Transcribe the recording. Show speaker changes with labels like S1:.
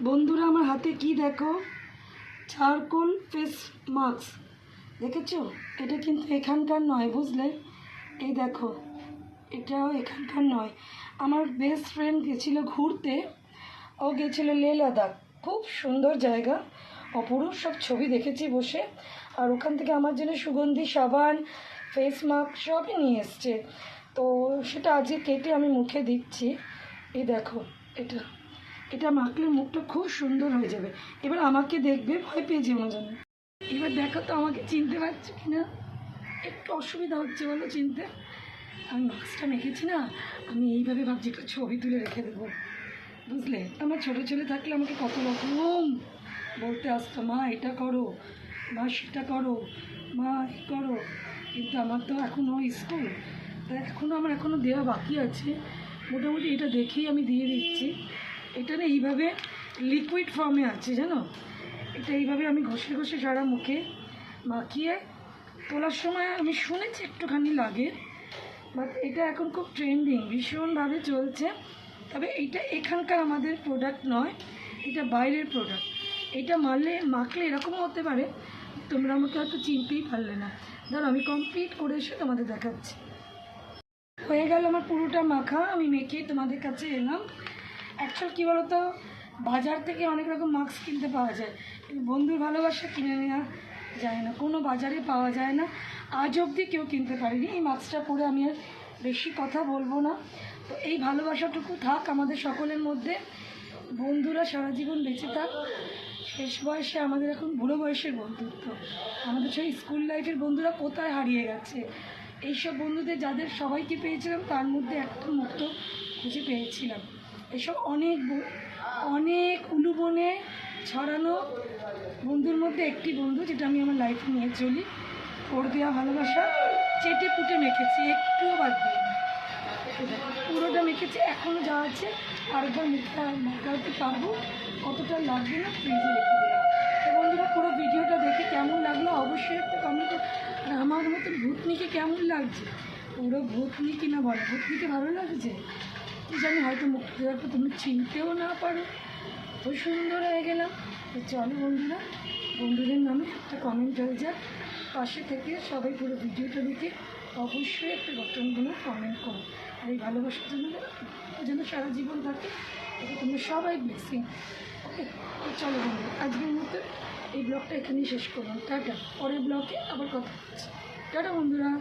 S1: বন্ধুরা আমার হাতে কি দেখো, চারকোল ফেস মাস্ক দেখেছো? এটা কিন্তু এখানকার নয়, বুঝলে? এই দেখো, এটাও এখানকার নয়। আমার বেস্ট ফ্রেন্ড গেছিলো ঘুরতে, ও গেছিলো লে লাদাখ, খুব সুন্দর জায়গা, অপরূপ সব ছবি দেখেছি বসে। আর ওখান থেকে আমার জন্য সুগন্ধি সাবান, ফেস মাস্ক সবই নিয়ে এসছে। তো সেটা আজকে কেটে আমি মুখে দিচ্ছি। এই দেখো, এটা এটা মাখলে মুখটা খুব সুন্দর হয়ে যাবে। এবার আমাকে দেখবে, ভয় পেয়ে যেও না যেন। এবার দেখো তো আমাকে চিনতে পারছো কি না? একটু অসুবিধা হচ্ছে বলো চিনতে? আমি মাস্কটা মেখেছি না, আমি এইভাবে ভাবছি একটা ছবি তুলে রেখে দেবো, বুঝলে? আমার ছোটো ছেলে থাকলে আমাকে কত রকম বলতে আসতো, মা এটা করো, মা সেটা করো, মা এই করো। কিন্তু আমার তো এখনও স্কুল, তাই এখনও দেওয়া বাকি আছে। মোটামুটি এটা দেখেই আমি দিয়ে দিচ্ছি। এটা না এইভাবে লিকুইড ফর্মে আছে, জানো? এটা এইভাবে আমি ঘষে ঘষে সারা মুখে মাখিয়ে তোলার সময় আমি শুনেছি একটুখানি লাগে, বাট এটা এখন খুব ট্রেন্ডিং, ভীষণভাবে চলছে। তবে এইটা এখানকার আমাদের প্রোডাক্ট নয়, এটা বাইরের প্রোডাক্ট। এটা মাখলে এরকমও হতে পারে, তোমরা আমাকে হয়তো চিনতেই পারলে না। ধরো আমি কমপ্লিট করে এসে তোমাদের দেখাচ্ছি। হয়ে গেল আমার পুরোটা মাখা, আমি মেখে তোমাদের কাছে এলাম। অ্যাকচুয়াল কী বলো তো, বাজার থেকে অনেক রকম মাস্ক কিনতে পাওয়া যায়, কিন্তু বন্ধুর ভালোবাসা কিনে নেওয়া যায় না, কোনো বাজারে পাওয়া যায় না। আজ অবধি কেউ কিনতে পারেনি। এই মাস্কটা পরে আমি আর বেশি কথা বলবো না। তো এই ভালোবাসাটুকু থাক আমাদের সকলের মধ্যে। বন্ধুরা সারা জীবন বেঁচে থাক। শেষ বয়সে আমাদের এখন বুড়ো বয়সের বন্ধুত্ব, আমাদের সেই স্কুল লাইফের বন্ধুরা কোথায় হারিয়ে গেছে। এইসব বন্ধুদের যাদের সবাইকে পেয়েছিলাম, তার মধ্যে একটা মুক্ত খুঁজে পেয়েছিলাম। এসব অনেক উলুবনে ছড়ানো বন্ধুর মধ্যে একটি বন্ধু, যেটা আমি আমার লাইফে নিয়ে চলি। ওর দেওয়া ভালোবাসা চেটে পুটে মেখেছি, একটুও বাদ দিই না। পুরোটা মেখেছি, এখনও যা আছে আরেকবার মুখটা মাখাতে পারবো, কতটা লাগবে না ফ্রিজে রেখে দিলাম। তো বন্ধুরা, পুরো ভিডিওটা দেখে কেমন লাগলো অবশ্যই একটা কমেন্ট। আর আমার মতো ভূতনিকে কেমন লাগছে, পুরো ভূতনি কিনা বলো, ভূতনিকে ভালো লাগছে কি জানি, হয়তো মুখটা দেওয়ার পর তুমি চিনতেও না পারো, তো সুন্দর হয়ে গেলাম। তো চলো বন্ধুরা, বন্ধুদের নামে একটা কমেন্ট হয়ে যাক, পাশে থেকে সবাই পুরো ভিডিওটা দেখে অবশ্যই একটা গঠনগুলো কমেন্ট করো। আর এই ভালোবাসার জন্য যেন সারা জীবন থাকে, এটা তোমরা সবাই ব্লেসিং। ওকে, তো চলো বন্ধু, আজকের মতো এই ব্লগটা এখানেই শেষ করলাম। টাটা, পরের ব্লগে আবার কথা হচ্ছে। টাটা বন্ধুরা।